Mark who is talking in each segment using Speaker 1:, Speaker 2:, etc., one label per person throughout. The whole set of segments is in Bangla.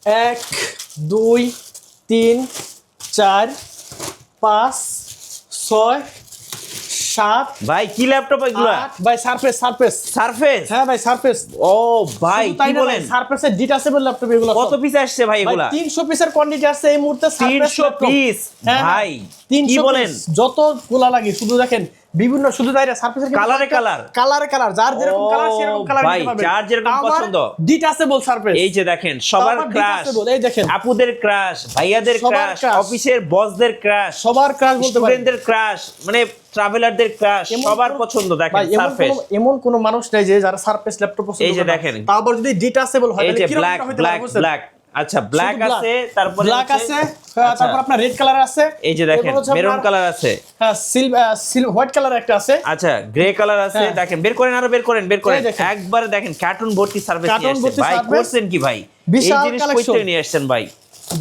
Speaker 1: 1 2 3 4 5 6 7
Speaker 2: ভাই কি ল্যাপটপ এগুলো?
Speaker 1: ভাই সারফেস
Speaker 2: সারফেস।
Speaker 1: হ্যাঁ ভাই সারফেস।
Speaker 2: ও ভাই কি বলেন?
Speaker 1: সারফেসের ডিটাচেবল ল্যাপটপ এগুলো
Speaker 2: কত পিস আসছে ভাই এগুলা?
Speaker 1: 300 পিসের কোয়ান্টিটি আছে এই মুহূর্তে।
Speaker 2: 300 পিস ভাই কি বলেন?
Speaker 1: যত গুলা লাগে শুধু দেখেন বিভিন্ন শুধু দাইরা সারফেসের
Speaker 2: কালারে
Speaker 1: কালার যার যেরকম কালার সেরকম কালার
Speaker 2: ভাই
Speaker 1: নিতে পারবেন।
Speaker 2: যার যেরকম পছন্দ
Speaker 1: ডিটাচেবল সারফেস।
Speaker 2: এই যে দেখেন সবার ক্রাশ,
Speaker 1: এই দেখেন
Speaker 2: আপুদের ক্রাশ, ভাইয়াদের ক্রাশ, অফিসের বসদের ক্রাশ,
Speaker 1: সবার ক্রাশ বলতে পারেন,
Speaker 2: স্টুডেন্টদের ক্রাশ, মানে ট্রাভেলারদের ক্রাশ, সবার পছন্দ। দেখেন সারফেস,
Speaker 1: এমন কোন মানুষ নাই যে যারা সারফেস ল্যাপটপ পছন্দ করে।
Speaker 2: এই যে দেখেন
Speaker 1: তারপর যদি ডিটাচেবল হয়
Speaker 2: এই যে ব্ল্যাক আচ্ছা ব্ল্যাক আছে, তারপরে
Speaker 1: ব্ল্যাক আছে, তারপর আপনার রেড কালার আছে,
Speaker 2: এই যে দেখেন মেরুন কালার আছে,
Speaker 1: হ্যাঁ হোয়াইট কালার একটা আছে,
Speaker 2: আচ্ছা গ্রে কালার আছে। দেখেন বের করেন, আরো বের করেন একবারে দেখেন কার্টুন ভর্তি সার্ভিস নিয়ে আসছে ভাই। করছেন কি ভাই? এই জিনিস কইতে নিয়ে আসছেন ভাই।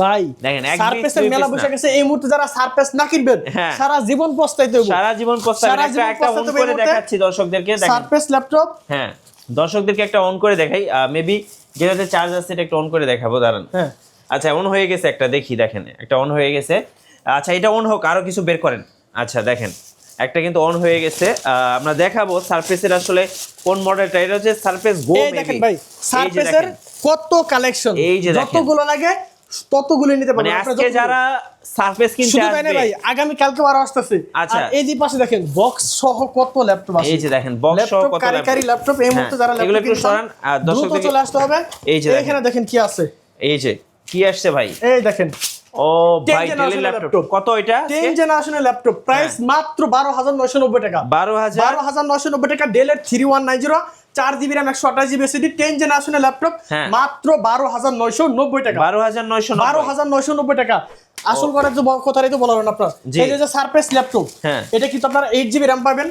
Speaker 1: ভাই
Speaker 2: দেখেন
Speaker 1: সারফেসের মেলা বসে গেছে। এই মুহূর্তে যারা সারফেস না কিনবেন সারা জীবন পস্তাইতে হবে,
Speaker 2: সারা জীবন পস্তাবেন। একটা অন করে দেখাচ্ছি দর্শকদেরকে। দেখেন
Speaker 1: সারফেস ল্যাপটপ,
Speaker 2: হ্যাঁ দর্শকদেরকে একটা অন করে দেখাই। মেবি যেটাতে চার্জ আছে এটা একটা অন করে দেখাবো, দাঁড়ান।
Speaker 1: হ্যাঁ
Speaker 2: আচ্ছা অন হয়ে গেছে একটা, দেখি দেখেন একটা অন হয়ে গেছে। আচ্ছা এটা অন হোক, আরো কিছু বের করেন। আচ্ছা দেখেন একটা কিন্তু অন হয়ে গেছে। আমরা দেখাবো সারফেসের আসলে কোন মডেলটা। এটা হচ্ছে সারফেস গো।
Speaker 1: এই দেখেন ভাই সারফেসের কত কালেকশন,
Speaker 2: এই যে
Speaker 1: যতগুলো লাগে ততগুলো নিতে পারবেন।
Speaker 2: আজকে যারা সারফেস কিনতে
Speaker 1: শুধু
Speaker 2: আসবে
Speaker 1: তাই না ভাই, আগামী কালকে আরো আসতেছে।
Speaker 2: আচ্ছা
Speaker 1: এই যে পাশে দেখেন বক্স সহ কত ল্যাপটপ আছে।
Speaker 2: এই যে দেখেন বক্স সহ কত
Speaker 1: ল্যাপটপ। এই মুহূর্তে যারা
Speaker 2: এগুলো একটু সরান, দর্শকদের
Speaker 1: চলে আসতে হবে।
Speaker 2: এই যে
Speaker 1: এখানে দেখেন কি আছে,
Speaker 2: এই যে কি আসছে ভাই,
Speaker 1: এই দেখেন।
Speaker 2: ও ভাই ডেল ল্যাপটপ কত এটা?
Speaker 1: 10 জেনারেশনের ল্যাপটপ, প্রাইস মাত্র 12990 টাকা। 12990 টাকা। ডেলের 3190 4GB RAM 128GB SSD 10 জেনারেশনের ল্যাপটপ মাত্র 12990 টাকা। 12990 টাকা। আসল করার যে কথাটাই তো বলা হলো না আপনার। এই যে সারফেস ল্যাপটপ, এটা কিন্তু আপনারা 8GB RAM পাবেন,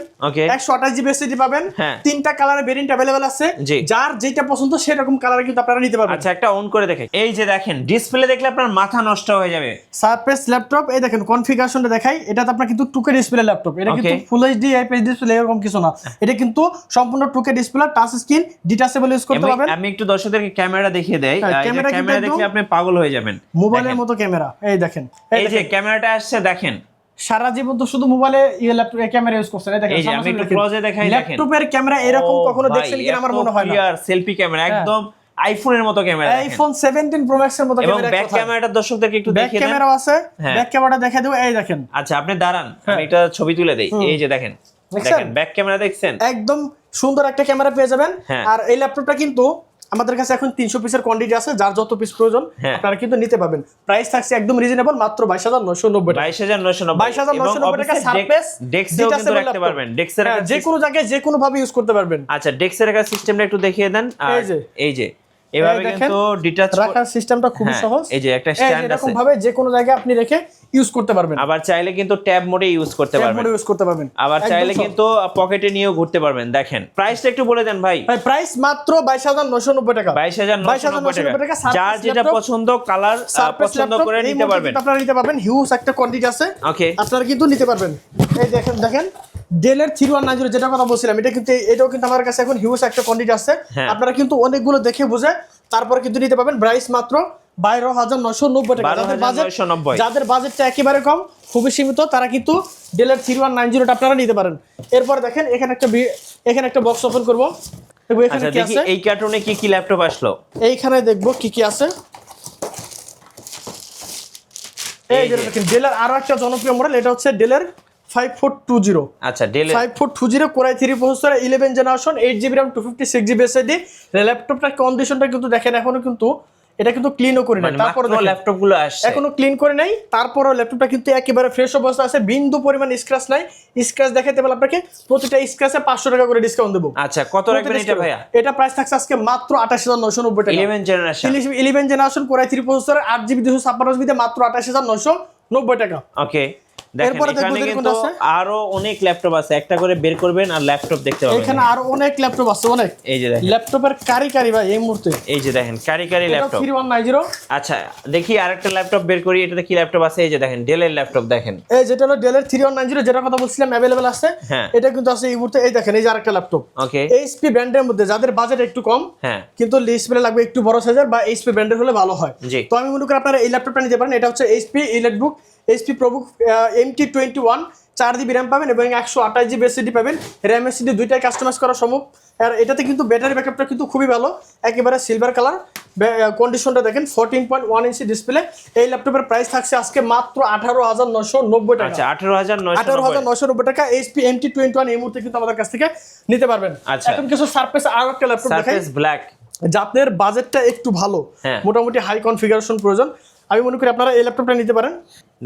Speaker 1: 128GB SSD পাবেন, তিনটা কালারের ভেরিয়েন্ট अवेलेबल আছে। যার যেটা পছন্দ সেরকম কালারে কিন্তু আপনারা নিতে পারবেন।
Speaker 2: আচ্ছা একটা অন করে দেখেন। এই যে দেখেন ডিসপ্লে দেখলে আপনার মাথা নষ্ট হয়ে যাবে।
Speaker 1: সারফেস ল্যাপটপ, এই দেখেন কনফিগারেশনটা দেখাই। এটাতে আপনার কিন্তু 2K ডিসপ্লে ল্যাপটপ। এটা কিন্তু ফুল এইচডি আইপিএস ডিসপ্লে এরকম কিছু না। এটা কিন্তু সম্পূর্ণ 2K display, touch screen, detachable use করতে পারবেন।
Speaker 2: আমি একটু দর্শকদেরকে ক্যামেরা দেখিয়ে দেই। ক্যামেরা দেখলে আপনি পাগল হয়ে যাবেন।
Speaker 1: মোবাইলের মতো ক্যামেরা। এই দেখেন,
Speaker 2: এই যে ক্যামেরাটা আসছে দেখেন।
Speaker 1: সারা জীবন তো শুধু মোবাইলে ল্যাপটপে ক্যামেরা ইউজ করছেন। এই দেখেন
Speaker 2: এই যে আমি একটু ক্লোজে দেখাই। দেখেন
Speaker 1: ল্যাপটপের ক্যামেরা এরকম কখনো দেখছেন কিনা আমার মনে হয় না।
Speaker 2: ক্লিয়ার সেলফি ক্যামেরা, একদম আইফোনের মতো ক্যামেরা।
Speaker 1: আইফোন 17 প্রো ম্যাক্স এর মতো ক্যামেরা।
Speaker 2: এবং ব্যাক ক্যামেরাটা দর্শকদেরকে একটু দেখিয়ে দেন।
Speaker 1: ব্যাক ক্যামেরাও আছে, ব্যাক ক্যামেরাটা দেখাই দেব। এই দেখেন।
Speaker 2: আচ্ছা আপনি দাঁড়ান, আমি এটা ছবি তুলে দেই। এই যে দেখেন, দেখেন ব্যাক ক্যামেরা দেখছেন,
Speaker 1: একদম সুন্দর একটা ক্যামেরা পেয়ে যাবেন। আর এই ল্যাপটপটা কিন্তু আমাদের কাছে এখন 300 পিসের কোয়ান্টিটি আছে। যার যত পিস প্রয়োজন আপনারা কিন্তু নিতে পারবেন। প্রাইস থাকছে একদম রিজনেবল, মাত্র 22990 টাকা।
Speaker 2: 22990
Speaker 1: টাকা। সারফেস
Speaker 2: ডেস্কেও কিন্তু রাখতে পারবেন। ডেস্কের
Speaker 1: যে কোনো জায়গায় যে কোনো ভাবে ইউজ করতে পারবেন।
Speaker 2: আচ্ছা ডেস্কের রাখার সিস্টেমটা একটু দেখিয়ে দেন। এই যে এভাবে কিন্তু ডিটাচ
Speaker 1: রাখার সিস্টেমটা খুব সহজ।
Speaker 2: এই যে একটা স্ট্যান্ড আছে,
Speaker 1: এরকম ভাবে যে কোনো জায়গায় আপনি রেখে ইউজ করতে পারবেন।
Speaker 2: আবার চাইলে কিন্তু ট্যাব মোডে ইউজ করতে পারবেন। আবার চাইলে কিন্তু পকেটে নিয়েও ঘুরতে পারবেন। দেখেন প্রাইসটা একটু বলে দেন ভাই।
Speaker 1: প্রাইস মাত্র 22990 টাকা।
Speaker 2: 22990 টাকা। যার যেটা পছন্দ কালার পছন্দ করে নিতে পারবেন।
Speaker 1: আপনারা নিতে পারবেন। হিউজ একটা কোয়ান্টিটি আছে, আপনারা কিন্তু নিতে পারবেন। এই দেখেন ডেলের 3190 যেটা কথা বলছিলাম, এটাও কিন্তু আমার কাছে এখন হিউজ একটা কোয়ান্টিটি আছে। আপনারা কিন্তু অনেকগুলো দেখে বুঝে তারপর কিন্তু নিতে পারবেন। প্রাইস মাত্র 12990 টাকা। যাদের বাজেটটা একেবারে কম, খুবই সীমিত, তারা কিন্তু ডেলের 3190টা আপনারা নিতে পারেন। এরপর দেখেন এখানে একটা বক্স ওপেন করব। দেখো এখানে কি আছে।
Speaker 2: এই কার্টুনে কি কি ল্যাপটপ আসলো
Speaker 1: এইখানে দেখবো কি কি আছে। এই যে দেখেন ডেলের আরো একটা জনপ্রিয় মডেল, এটা হচ্ছে ডেলের 5420।
Speaker 2: আচ্ছা ডেলের
Speaker 1: 5420 Core i3 processor, 11 generation, 8GB RAM 256GB SSD। ল্যাপটপটার কন্ডিশনটা কিন্তু দেখেন এখনো কিন্তু এটা কিন্তু ক্লিনও করে নাই। তারপরে
Speaker 2: ল্যাপটপগুলো আসছে
Speaker 1: এখনো ক্লিন করে নাই। তারপরেও ল্যাপটপটা কিন্তু একেবারে ফ্রেশ অবস্থা আছে, বিন্দু পরিমাণ স্ক্র্যাচ নাই। স্ক্র্যাচ দেখাতে পারলে আপনাকে প্রতিটা স্ক্র্যাচে 500 টাকা করে ডিসকাউন্ট দেব।
Speaker 2: আচ্ছা কত রাখবেন এটা ভাইয়া?
Speaker 1: এটা প্রাইস থাকছে আজকে মাত্র 28990 টাকা।
Speaker 2: 11
Speaker 1: generation Core i3 processor, 8GB 256GB তে মাত্র 28990 টাকা।
Speaker 2: ওকে
Speaker 1: এরপরে দেখবো যে কোনটা আছে,
Speaker 2: আরো অনেক ল্যাপটপ আছে, একটা করে বের করবেন আর ল্যাপটপ দেখতে পাবেন।
Speaker 1: এখানে আরো অনেক ল্যাপটপ আছে, অনেক।
Speaker 2: এই যে দেখেন
Speaker 1: ল্যাপটপের কারি ভাই এই মুহূর্তে,
Speaker 2: এই যে দেখেন কারি ল্যাপটপ
Speaker 1: 3190।
Speaker 2: আচ্ছা দেখি আরেকটা ল্যাপটপ বের করি, এটাতে কি ল্যাপটপ আছে? এই যে দেখেন ডেলের ল্যাপটপ দেখেন,
Speaker 1: এই যেটা হলো ডেলের 3190 যেটা কথা বলছিলাম अवेलेबल আছে,
Speaker 2: হ্যাঁ
Speaker 1: এটা কিন্তু আছে এই মুহূর্তে। এই দেখেন এই যে আরেকটা ল্যাপটপ,
Speaker 2: ওকে
Speaker 1: এইচপি ব্র্যান্ডের মধ্যে, যাদের বাজেট একটু কম,
Speaker 2: হ্যাঁ
Speaker 1: কিন্তু ডিসপ্লে লাগবে একটু বড় সাইজের বা এইচপি ব্র্যান্ডের হলে ভালো হয়।
Speaker 2: জি
Speaker 1: তো আমি মনে করি আপনারা এই ল্যাপটপটা নিতে পারেন। এটা হচ্ছে HP ইলেটবুক HP ProBook MT21, 4GB RAM পাবেন এবং 128GB এসএসডি পাবেন। র্যাম এসএসডি দুইটাই কাস্টমাইজ করা সম্ভব। আর এটাতে কিন্তু ব্যাটারি ব্যাকআপটা কিন্তু খুবই ভালো, একেবারে সিলভার কালার। কন্ডিশনটা দেখেন, 14.1 ইঞ্চি ডিসপ্লে। এই ল্যাপটপের প্রাইস থাকছে আজকে মাত্র 18,990 টাকা।
Speaker 2: আচ্ছা 18,990
Speaker 1: টাকা। এইচপি MT21 এই মুহূর্তে কিন্তু আমাদের কাছ থেকে নিতে পারবেন।
Speaker 2: আচ্ছা
Speaker 1: এখন কিছু সারফেস আর একটা ল্যাপটপ দেখাই,
Speaker 2: সারফেস ব্ল্যাক,
Speaker 1: যাদের বাজেটটা একটু ভালো,
Speaker 2: হ্যাঁ
Speaker 1: মোটামুটি হাই কনফিগারেশন প্রয়োজন, আমি মনে করি আপনারা এই ল্যাপটপটা নিতে পারেন।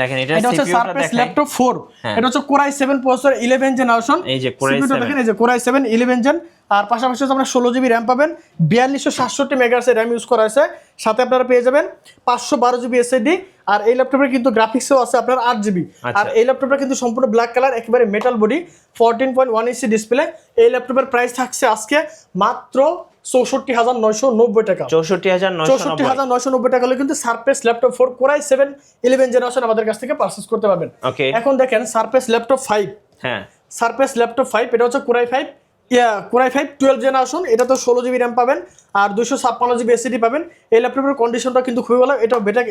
Speaker 2: দেখেন এটা
Speaker 1: হচ্ছে সারফেস ল্যাপটপ 4, এটা হচ্ছে Core i7 প্রসেসর 11 জেনারেশন।
Speaker 2: এই যে Core i7
Speaker 1: দেখেন, এই যে Core i7 11 জেন। আর পাশাপাশি আপনারা 16GB র্যাম পাবেন, 4267 মেগাহার্টজ র্যাম ইউজ করা আছে। সাথে আপনারা পেয়ে যাবেন 512GB এসএসডি। আর এই ল্যাপটপের কিন্তু গ্রাফিক্সও আছে আপনার 8GB। আর এই ল্যাপটপটা কিন্তু সম্পূর্ণ ব্ল্যাক কালার, একেবারে মেটাল বডি, 14.1 ইঞ্চি ডিসপ্লে। এই ল্যাপটপের প্রাইস থাকছে আজকে মাত্র 64,990 টাকা।
Speaker 2: 64,990
Speaker 1: টাকা হলে কিন্তু surface laptop 4 Core i7 11 generation আমাদের কাছ থেকে পারচেজ করতে পারবেন।
Speaker 2: ওকে
Speaker 1: এখন দেখেন সারফেস ল্যাপটপ 5,
Speaker 2: হ্যাঁ
Speaker 1: সারফেস ল্যাপটপ 5, এটা হচ্ছে Core i5 Core i5 12 generation. এটা তো 16GB র্যাম পাবেন আর 256GB এসএসডি পাবেন। এই ল্যাপটপের কন্ডিশনটা কিন্তু খুবই ভালো।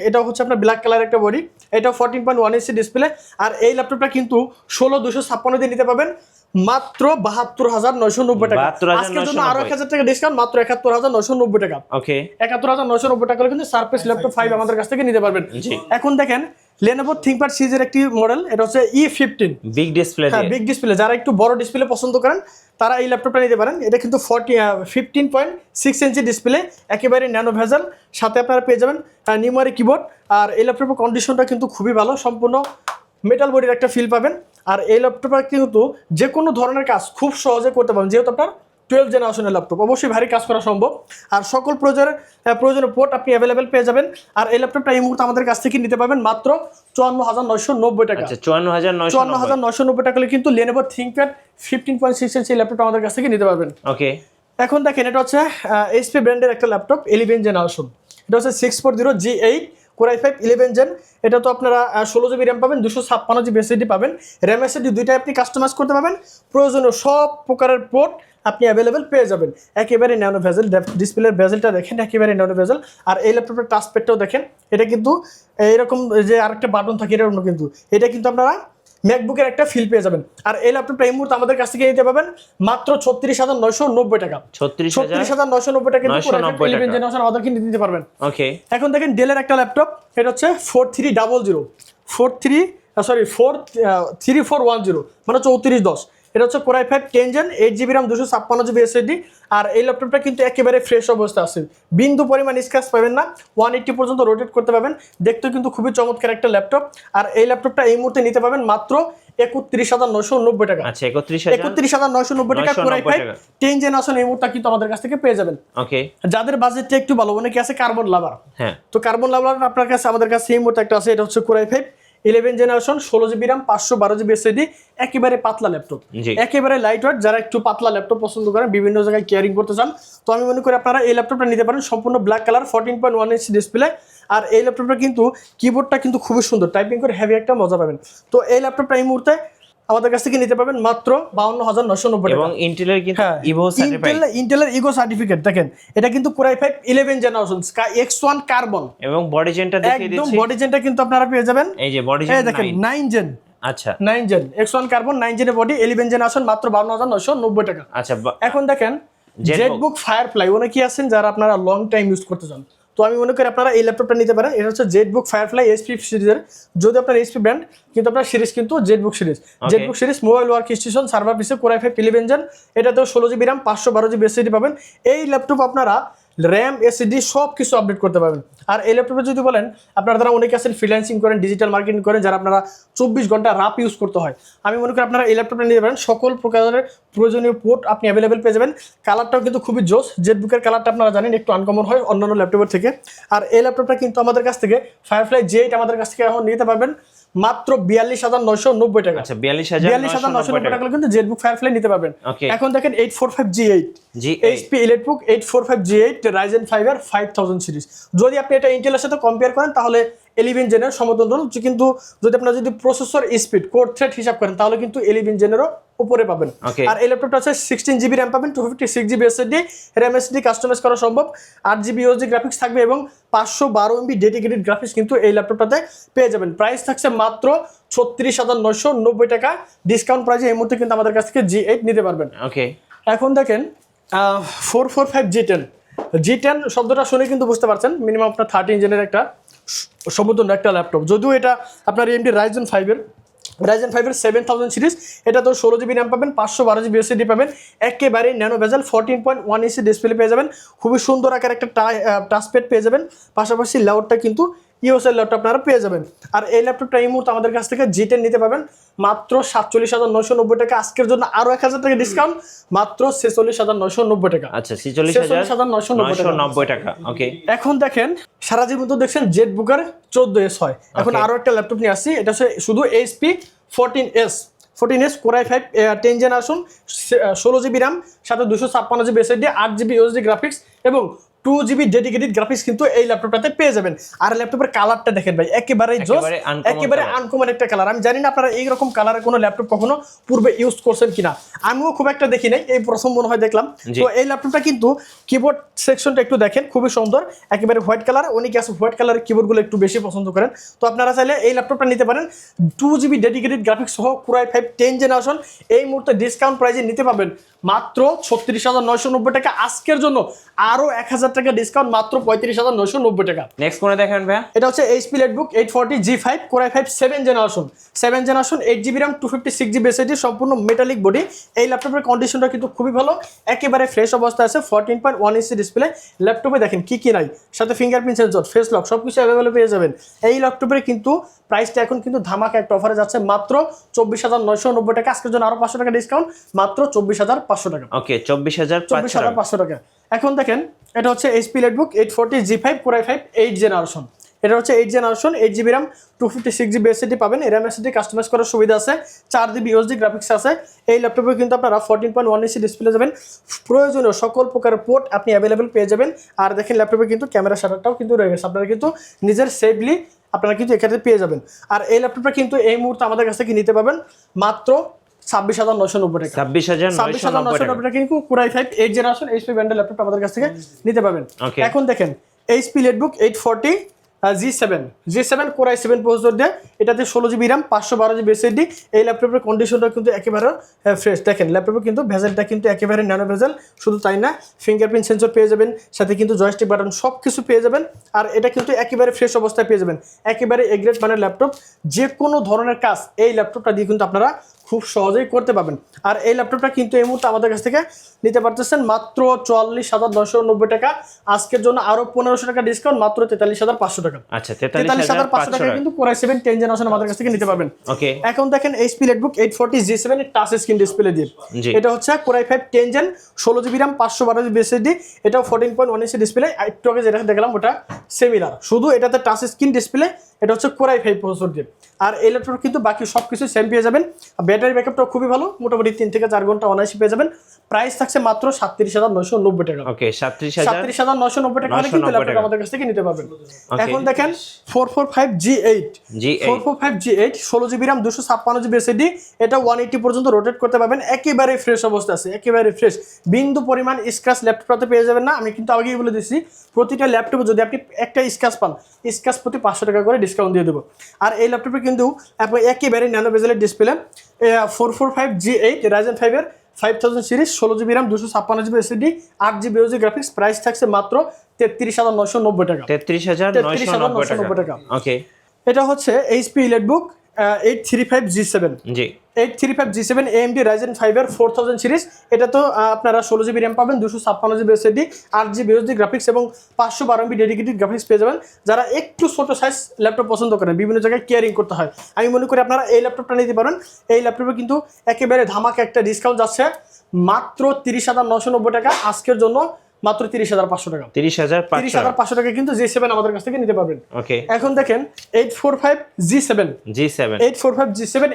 Speaker 1: এটা হচ্ছে আপনার ব্ল্যাক কালার একটা বডি, এটা 14.1 ইঞ্চি ডিসপ্লে। আর এই ল্যাপটপটা কিন্তু 16,256 দিয়ে নিতে পাবেন মাত্র 72,990 টাকা। আজকের জন্য আরো 1000 টাকা ডিসকাউন্ট, মাত্র 71,990 টাকা।
Speaker 2: ওকে
Speaker 1: 71,990 টাকা হলে কিন্তু সারফেস ল্যাপটপ 5 আমাদের কাছ থেকে নিতে পারবেন। এখন দেখেন Lenovo ThinkPad সিরিজের একটি মডেল, এটা হচ্ছে E15
Speaker 2: বিগ ডিসপ্লে।
Speaker 1: হ্যাঁ বিগ ডিসপ্লে, যারা একটু বড় ডিসপ্লে পছন্দ করেন তারা এই ল্যাপটপটা নিতে পারেন। এটা কিন্তু 15.6 ইঞ্চি ডিসপ্লে, একেবারে ন্যানো ভেজেল। সাথে আপনারা পেয়ে যাবেন নিউমারিক কিবোর্ড। আর এই ল্যাপটপের কন্ডিশনটা কিন্তু খুবই ভালো, সম্পূর্ণ মেটাল বডির একটা ফিল পাবেন। আর এই ল্যাপটপটা কিন্তু যে কোনো ধরনের কাজ খুব সহজে করতে পারবেন, যেহেতু আপনার 12 জেনারেশনের ল্যাপটপ, অবশ্যই ভারী কাজ করা সম্ভব। আর সকল প্রয়োজনীয় পোর্ট আপনি অ্যাভেলেবেল পেয়ে যাবেন। আর এই ল্যাপটপটা এই মুহূর্তে আমাদের কাছ থেকে নিতে পারবেন মাত্র 54,990 টাকা।
Speaker 2: আচ্ছা 54,990
Speaker 1: টাকা হলে কিন্তু Lenovo ThinkPad 15.6 ইঞ্চি ল্যাপটপটা আমাদের কাছ থেকে নিতে পারবেন।
Speaker 2: ওকে
Speaker 1: এখন দেখেন, এটা হচ্ছে HP ব্র্যান্ডের একটা ল্যাপটপ 11 জেনারেশন। এটা হচ্ছে 640G8 Core i5 11 জেন। এটা তো আপনারা 16GB র্যাম পাবেন, 256GB এসএসডি পাবেন। র্যাম এসএসডি দুইটাই আপনি কাস্টমাইজ করতে পারবেন। প্রয়োজনীয় সব প্রকারের পোর্ট আপনি অ্যাভেলেবেল পেয়ে যাবেন। একেবারে ন্যানো ভেজেল, ডিসপ্লের ভেজেলটা দেখেন একেবারে ন্যানো ভেজেল। আর এই ল্যাপটপের টাচপ্যাডটাও দেখেন, এটা কিন্তু এইরকম যে আরেকটা বাটন থাকে এরকম, কিন্তু এটা কিন্তু আপনারা ম্যাকবুকের একটা ফিল পেয়ে যাবেন। আর এই ল্যাপটপটা এই মুহূর্তে আমাদের কাছ থেকে নিতে পাবেন মাত্র 36,990 টাকা। 36,990 টাকা কিন্তু 11 জেনারেশন আমাদেরকে নিতে পারবেন।
Speaker 2: ওকে
Speaker 1: এখন দেখেন ডেলের একটা ল্যাপটপ, এটা হচ্ছে 3410 মানে 3410। এটা হচ্ছে Core i5 10 gen, 8GB RAM, 256GB SSD. আর এই ল্যাপটপটা কিন্তু একেবারে ফ্রেশ অবস্থা আছে, বিন্দু পরিমাণ স্ক্র্যাচ পাবেন না, 180 পর্যন্ত রোটেট করতে পারবেন। দেখতে কিন্তু খুবই চমৎকার একটা ল্যাপটপ। আর এই ল্যাপটপটা এই মুহূর্তে নিতে পাবেন মাত্র 31,990 টাকা।
Speaker 2: আচ্ছা 31,990
Speaker 1: টাকা Core i5 10 জেনারেশন এই মুহূর্তে কিন্তু আমাদের কাছ থেকে পেয়ে যাবেন।
Speaker 2: ওকে
Speaker 1: যাদের বাজেটটা একটু ভালো, অনেকে আছে কার্বন লাভার,
Speaker 2: হ্যাঁ
Speaker 1: তো কার্বন লাভার আপনার কাছে আমাদের কাছে এই মুহূর্তে একটা আছে, এটা হচ্ছে Core i5 11 generation, 16GB RAM, 512GB SSD, একেবারে পাতলা ল্যাপটপ, একেবারে লাইট ওয়েট। যারা একটু পাতলা ল্যাপটপ পছন্দ করেন, বিভিন্ন জায়গায় ক্যারিং করতে চান, তো আমি মনে করি আপনারা এই ল্যাপটপটা নিতে পারেন। সম্পূর্ণ ব্ল্যাক কালার, 14.1 ইঞ্চি ডিসপ্লে। আর এই ল্যাপটপটা কিন্তু কিবোর্ডটা কিন্তু খুবই সুন্দর, টাইপিং করে হেভি একটা মজা পাবেন। তো এই ল্যাপটপটা এই মুহূর্তে আমাদের কাছ থেকে নিতে পারবেন মাত্র 52,990 টাকা।
Speaker 2: এবং ইন্টেলের কিন্তু ইভো সার্টিফাইড,
Speaker 1: ইন্টেলের ইগো সার্টিফিকেট দেখেন, এটা কিন্তু Core i5 11 generation X1 carbon.
Speaker 2: এবং বডি জেনটা দেখিয়ে দিচ্ছি,
Speaker 1: একদম বডি জেনটা কিন্তু আপনারা পেয়ে যাবেন।
Speaker 2: এই যে বডি জেন
Speaker 1: দেখেন 9 জেন,
Speaker 2: আচ্ছা
Speaker 1: 9 জেন X1 কার্বন, 9 জেনের বডি, 11 জেনারেশন, মাত্র 52,990 টাকা।
Speaker 2: আচ্ছা
Speaker 1: এখন দেখেন জেটবুক ফায়ারফ্লাই, অনেকে আছেন যারা আপনারা লং টাইম ইউজ করতে চান, তো আমি মনে করি আপনারা এই ল্যাপটপটা নিতে পারেন। এটা হচ্ছে জেটবুক ফায়ারফ্লাই HP সিরিজের, যদি আপনার HP ব্র্যান্ড, কিন্তু আপনার সিরিজ কিন্তু Jetbook series mobile work station server পিসে Core i5 11 জেন। এটাতেও 16GB র্যাম, 512GB এসএসডি পাবেন। এই ল্যাপটপ আপনারা র্যাম এসএসডি সব কিছু আপডেট করতে পারবেন। আর এই ল্যাপটপে যদি বলেন, আপনারা যারা অনেকে আছেন ফ্রিল্যান্সিং করেন, ডিজিটাল মার্কেটিং করেন, যারা আপনারা 24 ঘন্টা রাপ ইউজ করতে হয়, আমি মনে করি আপনারা এই ল্যাপটপটা নিতে পারেন। সকল প্রকারের প্রয়োজনীয় পোর্ট আপনি অ্যাভেলেবেল পেয়ে যাবেন। কালারটাও কিন্তু খুবই জোস, জেটবুকের কালারটা আপনারা জানেন একটু আনকমন হয় অন্যান্য ল্যাপটপের থেকে। আর এই ল্যাপটপটা কিন্তু আমাদের কাছ থেকে ফায়ারফ্লাই J8 আমাদের কাছ থেকে এখন নিতে পারবেন মাত্র 42,990 টাকা।
Speaker 2: আচ্ছা 42,990
Speaker 1: টাকা কিন্তু জেটবুক ফায়ারফ্লাই নিতে পারবেন। এখন দেখেন 845G8 HP EliteBook 845G8 Ryzen 5 এর 5000 সিরিজ। যদি আপনি এটা ইন্টেলের সাথে কম্পেয়ার করেন তাহলে 11 জেনের সমতুল্য, কিন্তু যদি আপনারা যদি প্রসেসর স্পিড কোর থ্রেড হিসাব করেন তাহলে কিন্তু 11 জেনেরও উপরে পাবেন। আর এই ল্যাপটপটা আছে 16GB RAM পাবেন, 256GB SSD, RAM SSD customise করা সম্ভব, 8GB USD গ্রাফিক্স থাকবে এবং 512MB ডেডিকেটেড গ্রাফিক্স কিন্তু এই ল্যাপটপটাতে পেয়ে যাবেন। প্রাইস থাকছে মাত্র 36,990 টাকা। ডিসকাউন্ট প্রাইসে এই মুহূর্তে কিন্তু আমাদের কাছ থেকে G8 নিতে পারবেন। এখন দেখেন 445G10 G10 শব্দটা শুনে কিন্তু বুঝতে পারছেন মিনিমাম আপনার 13 জেনের একটা সমতুল্য একটা ল্যাপটপ। যদিও এটা আপনার AMD Ryzen 5 এর 7000 সিরিজ, এটা তো 16GB RAM পাবেন, 512GB SSD পাবেন, একেবারে ন্যানো বেজেল 14.1 ইঞ্চি ডিসপ্লে পেয়ে যাবেন, খুবই সুন্দর আকার একটা টাচপ্যাড পেয়ে যাবেন, পাশাপাশি লেআউটটা কিন্তু ইউএসএল ল্যাপটপ আপনারা পেয়ে যাবেন। আর এই ল্যাপটপটা এই মুহূর্তে আমাদের কাছ থেকে G10 নিতে পাবেন মাত্র 47,990 টাকা। আজকের জন্য আরো 1000 টাকা ডিসকাউন্ট, মাত্র 46,990 টাকা।
Speaker 2: আচ্ছা 46,990 টাকা। ওকে,
Speaker 1: এখন দেখেন সারা জীবন তো দেখছেন জেটবুকের 14S হয়, এখন আরো একটা ল্যাপটপ নিয়ে আসছি, এটা হচ্ছে শুধু HP 14S Core i5 10 generation, 16GB RAM, সাথে 256GB SSD, 8GB USD graphics এবং 2GB ডেডিকেটেড গ্রাফিক্স কিন্তু এই ল্যাপটপটাতে পেয়ে যাবেন। আর ল্যাপটপের কালারটা দেখেন ভাই, একেবারে জোস, একেবারে আনকমন একটা কালার। আমি জানি না আপনারা এইরকম কালারের কোনো ল্যাপটপ কখনো পূর্বে ইউজ করছেন কিনা, আমিও খুব একটা দেখি নাই, এই প্রথম মনে হয় দেখলাম। তো এই ল্যাপটপটা কিন্তু কিবোর্ড সেকশনটা একটু দেখেন, খুবই সুন্দর, একেবারে হোয়াইট কালার। অনেকে আছে হোয়াইট কালারের কিবোর্ডগুলো একটু বেশি পছন্দ করেন, তো আপনারা চাইলে এই ল্যাপটপটা নিতে পারেন। 2GB ডেডিকেটেড গ্রাফিক্স সহ Core i5 10 জেনারেশন এই মুহূর্তে ডিসকাউন্ট প্রাইসে নিতে পারবেন মাত্র 36,990 টাকা। আজকের জন্য আরো 1000 টাকা ডিসকাউন্ট, মাত্র 35,990 টাকা।
Speaker 2: নেক্সট কোনে দেখেন ভাই,
Speaker 1: এটা হচ্ছে HP EliteBook 840G5 Core i5 7 generation 8GB RAM 256GB SSD, সম্পূর্ণ মেটালিক বডি। এই ল্যাপটপের কন্ডিশনটা কিন্তু খুবই ভালো, একেবারে ফ্রেশ অবস্থায় আছে, 14.1 ইঞ্চি ডিসপ্লে। ল্যাপটপে দেখেন কি কি নাই, সাথে ফিঙ্গারপ্রিন্ট সেন্সর, ফেস লক সবকিছু অ্যাভেলেবল পেয়ে যাবেন। এই ল্যাপটপের কিন্তু প্রাইসটা এখন কিন্তু ধামাকা একটা অফারে যাচ্ছে, মাত্র 24,990 টাকা। আজকের জন্য আরো 500 টাকা ডিসকাউন্ট, মাত্র 24,500 টাকা।
Speaker 2: ওকে 24,500
Speaker 1: টাকা। এখন দেখেন এটা হচ্ছে HP EliteBook 840G5 Core i5 8 generation, এটা হচ্ছে 8 generation, 8GB RAM 256GB SSD পাবেন, RAM SSD কাস্টমাইজ করার সুবিধা আছে, 4GB USD গ্রাফিক্স আছে। এই ল্যাপটপে কিন্তু আপনারা 14.1 ইঞ্চি ডিসপ্লে যাবেন, প্রয়োজনীয় সকল প্রকারের পোর্ট আপনি অ্যাভেলেবেল পেয়ে যাবেন। আর দেখেন ল্যাপটপে কিন্তু ক্যামেরা শাটারটাও কিন্তু রয়ে গেছে, আপনারা কিন্তু নিজের সেফলি আপনারা কিন্তু এখানে পেয়ে যাবেন। আর এই ল্যাপটপটা কিন্তু এই মুহূর্তে আমাদের কাছ থেকে নিতে পাবেন মাত্র 26,990 টাকা। 26,990 টাকা কিন্তু Core i5 8 জেনারেশন HP ব্র্যান্ডের ল্যাপটপ আমাদের কাছ থেকে নিতে পারবেন। এখন দেখেন HP EliteBook 840G7 Core i7 processor দিয়ে, এটাতে 16GB RAM 512GB SSD। এই ল্যাপটপের কন্ডিশনটা কিন্তু একেবারে ফ্রেশ। দেখেন ল্যাপটপে কিন্তু ভেজেলটা কিন্তু একেবারে ন্যানো ভেজেল, শুধু তাই না ফিঙ্গারপ্রিন্ট সেন্সর পেয়ে যাবেন, সাথে কিন্তু জয়স্টিক বাটন সব কিছু পেয়ে যাবেন। আর এটা কিন্তু একেবারে ফ্রেশ অবস্থায় পেয়ে যাবেন, একেবারে এ গ্রেড মানের ল্যাপটপ। যে কোনো ধরনের কাজ এই ল্যাপটপটা দিয়ে কিন্তু আপনারা খুব সহজেই করতে পারবেন। আর এই ল্যাপটপটা কিন্তু এই মুহূর্তে আমাদের কাছ থেকে নিতে পারতেছেন মাত্র 44,990 টাকা। আজকের জন্য আরো 1500 টাকা ডিসকাউন্ট, মাত্র 43,500 টাকা।
Speaker 2: আচ্ছা 43,500
Speaker 1: টাকা কিন্তু Core i7 10 জেনারেশন আমাদের কাছ থেকে নিতে পারবেন।
Speaker 2: ওকে,
Speaker 1: এখন দেখেন HP EliteBook 840G7 এর টাচ স্ক্রিন ডিসপ্লে দিয়ে, এটা হচ্ছে Core i5 10 gen 16GB RAM 512GB SSD, এটাও 14.1 ইঞ্চি ডিসপ্লে। একটু আগে যেটা দেখলাম ওটা সিমিলার, শুধু এটাতে টাচ স্ক্রিন ডিসপ্লে, এটা হচ্ছে Core i5 প্রসেসর দিয়ে। আর এই ল্যাপটপ কিন্তু বাকি সবকিছু সেম পেয়ে যাবেন। ব্যাটারি ব্যাকআপটাও খুবই ভালো, মোটামুটি 3 থেকে 4 ঘন্টা অনায়াসে পেয়ে যাবেন। প্রাইস থাকছে মাত্র 37,990 টাকা।
Speaker 2: ওকে
Speaker 1: 37,990 টাকা হলে কিন্তু ল্যাপটপ আমাদের কাছ থেকে নিতে পারবেন। এখন দেখেন 445G8 16GB RAM 256GB SSD, এটা 180 পর্যন্ত রোটেট করতে পারবেন, একেবারে ফ্রেশ অবস্থা আছে, একেবারে ফ্রেশ, বিন্দু পরিমাণ স্ক্র্যাচ ল্যাপটপটাতে পেয়ে যাবেন না। আমি কিন্তু আগেই বলে দিচ্ছি প্রতিটা ল্যাপটপে যদি আপনি একটা স্ক্র্যাচ পান, স্ক্র্যাচ প্রতি 500 টাকা করে ডিসকাউন্ট দিয়ে দেবো। আর এই ল্যাপটপে কিন্তু একেবারে ন্যানো বেজেলের ডিসপ্লে, 445G8 Ryzen 5 এর 5000 series, 16GB RAM 256GB SSD, 8GB USD graphics. Price থাকছে মাত্র 33,990 টাকা।
Speaker 2: 33,990 টাকা। ওকে,
Speaker 1: এটা হচ্ছে HP EliteBook 835G7 835G7 AMD Ryzen 5 এর 4000 সিরিজ, এটা তো আপনারা 16GB RAM পাবেন, 256GB SSD, 8GB USD graphics এবং 512MB ডেডিকেটেড গ্রাফিক্স পেয়ে যাবেন। যারা একটু ছোট সাইজ ল্যাপটপ পছন্দ করেন, বিভিন্ন জায়গায় কেয়ারিং করতে হয়, আমি মনে করি আপনারা এই ল্যাপটপটা নিতে পারেন। এই ল্যাপটপে কিন্তু একেবারে ধামাকা একটা ডিসকাউন্ট যাচ্ছে, মাত্র 30,990 টাকা। আজকের জন্য মাত্র 30,500 টাকা।
Speaker 2: 30,500
Speaker 1: টাকা কিন্তু G7 আমাদের কাছ থেকে নিতে পারবেন।
Speaker 2: ওকে,
Speaker 1: এখন দেখেন 845 G7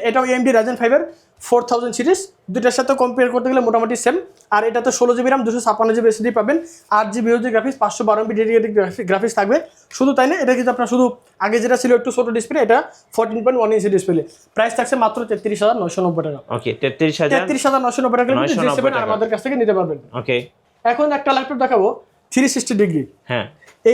Speaker 1: এটাও AMD Ryzen 5 এর 4000 সিরিজ, দুটার সাথে কম্পেয়ার করতে গেলে মোটামুটি সেম। আর এটাতে 16GB RAM 256GB SSD পাবেন, 8GB HDD graphics, 512MB dedicated graphics থাকবে। শুধু তাই না, এটা কিন্তু আপনার শুধু আগে যেটা ছিল একটু ছোট ডিসপ্লে, এটা 14.1 ইঞ্চি ডিসপ্লে। প্রাইস থাকছে মাত্র 33,990 টাকা।
Speaker 2: ওকে, 33,990
Speaker 1: টাকা কিন্তু G7 আমাদের কাছ থেকে নিতে পারবেন।
Speaker 2: ওকে,
Speaker 1: এখন একটা ল্যাপটপ দেখাবো 360 ডিগ্রি।
Speaker 2: হ্যাঁ,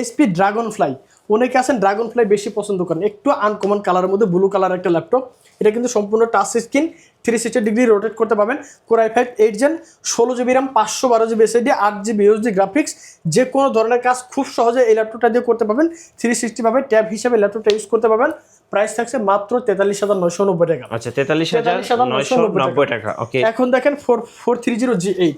Speaker 1: HP Dragonfly। অনেকে আছেন Dragonfly বেশি পছন্দ করেন, একটু আনকমন কালারের মধ্যে ব্লু কালার একটা ল্যাপটপ। এটা কিন্তু সম্পূর্ণ টাচ স্ক্রিন, 360 ডিগ্রি রোটেট করতে পারবেন। Core i5 8 Gen, 16GB RAM, 512GB SSD, 8GB HDD graphics. যে কোনো ধরনের কাজ খুব সহজে এই ল্যাপটপটা দিয়ে করতে পারবেন। 360 ভাবে ট্যাব হিসেবে ল্যাপটপটা ইউজ করতে পারবেন। প্রাইস থাকছে মাত্র 43,990 টাকা।
Speaker 2: আচ্ছা, 43,990 টাকা। ওকে,
Speaker 1: এখন দেখেন 430G8,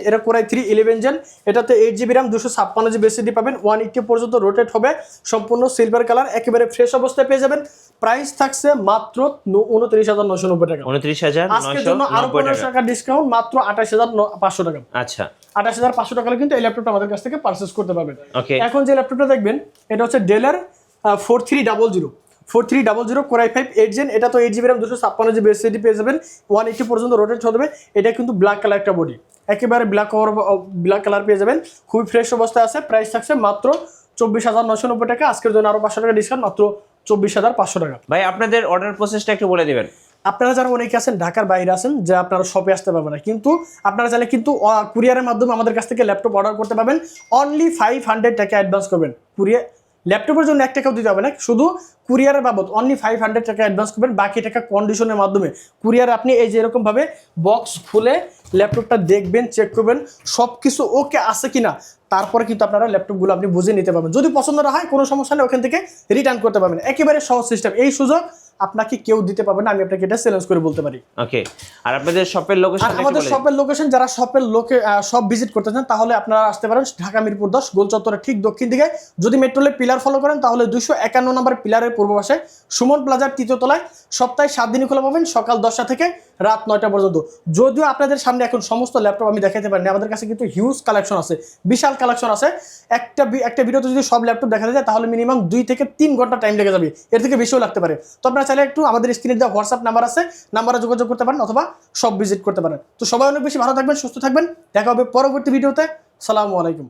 Speaker 1: এটা Core i3 11 Gen, এটাতে 8GB RAM, 256GB SSD পাবেন, 180 পর্যন্ত রোটেট হবে, সম্পূর্ণ সিলভার কালার, একেবারে ফ্রেশ অবস্থায় পেয়ে যাবেন। প্রাইস থাকছে মাত্র 29,990 টাকা।
Speaker 2: 29,990
Speaker 1: আজকের জন্য আরো 15 টাকা ডিসকাউন্ট, মাত্র 28,500 টাকা।
Speaker 2: আচ্ছা,
Speaker 1: 28,500 টাকা কিন্তু এই ল্যাপটপটা আমাদের কাছ থেকে পারচেজ করতে পারবেন।
Speaker 2: ওকে,
Speaker 1: এখন যে ল্যাপটপটা দেখবেন এটা হচ্ছে ডেলের 4300 Core i5 8 Gen, এটা তো 8GB RAM, 256GB SSD পেয়ে যাবেন, 180 পর্যন্ত রোটেট হবে। এটা কিন্তু ব্ল্যাক কালার একটা বডি, একেবারে ব্ল্যাক কালার পেয়ে যাবেন, খুবই ফ্রেশ অবস্থায় আছে। প্রাইস থাকছে মাত্র 24,990 টাকা। আজকের জন্য আরো 500 টাকা ডিসকাউন্ট, মাত্র 24,500 টাকা।
Speaker 2: ভাই আপনাদের অর্ডার প্রসেসটা একটু বলে দিবেন।
Speaker 1: আপনারা যারা অনেকে আছেন ঢাকার বাইরে আছেন, যে আপনারা শপে আসতে পারবেন না, কিন্তু আপনারা চাইলে কিন্তু কুরিয়ারের মাধ্যমে আমাদের কাছ থেকে ল্যাপটপ অর্ডার করতে পারবেন। অনলি 500 টাকা অ্যাডভান্স করবেন, কুরিয়ার ল্যাপটপের জন্য 1 টাকাও দিতে হবে না, শুধু কুরিয়ারের বাবদ অনলি 500 টাকা অ্যাডভান্স করবেন। বাকি টাকা কন্ডিশনের মাধ্যমে কুরিয়ার আপনি এই যে এরকম ভাবে বক্স খুলে ল্যাপটপটা দেখবেন, চেক করবেন সব কিছু ওকে আছে কিনা, তারপরে কিন্তু আপনারা ল্যাপটপগুলো আপনি বুঝে নিতে পারবেন। যদি পছন্দ না হয় কোনো সমস্যা নেই, ওখান থেকে রিটার্ন করতে পারবেন। একেবারে সহজ সিস্টেম, এই সুযোগ আপনাকে কেউ দিতে পারবে না, আমি আপনাকে এটা চ্যালেঞ্জ করে বলতে পারি।
Speaker 2: ওকে, আর আপনাদের শপের লোকেশন?
Speaker 1: আমাদের শপের লোকেশন, যারা শপ ভিজিট করতে চান তাহলে আপনারা আসতে পারেন ঢাকা মিরপুর 10 গোল চত্বরের ঠিক দক্ষিণ দিকে। যদি মেট্রোলে পিলার ফলো করেন তাহলে 251 নম্বর পিলারের পূর্ব পাশে সুমন প্লাজার 3য় তলায়। সপ্তাহে 7 দিনই খোলা পাবেন, সকাল 10টা থেকে রাত 9টা পর্যন্ত। যদিও আপনাদের সামনে এখন সমস্ত ল্যাপটপ আমি দেখাতে পারিনি, আমাদের কাছে কিন্তু হিউজ কালেকশন আছে, বিশাল কালেকশন আছে। একটা ভিডিওতে যদি সব ল্যাপটপ দেখাতে যায় তাহলে মিনিমাম 2 থেকে 3 ঘন্টা টাইম লেগে যাবে, এর থেকে বেশিও লাগতে পারে। তো আপনারা চাইলে একটু আমাদের স্ক্রিনে দেওয়া হোয়াটসঅ্যাপ নাম্বার আছে, নাম্বারে যোগাযোগ করতে পারেন অথবা সব ভিজিট করতে পারেন। তো সবাই অনেক বেশি ভালো থাকবেন, সুস্থ থাকবেন, দেখা হবে পরবর্তী ভিডিওতে। আসসালামু আলাইকুম।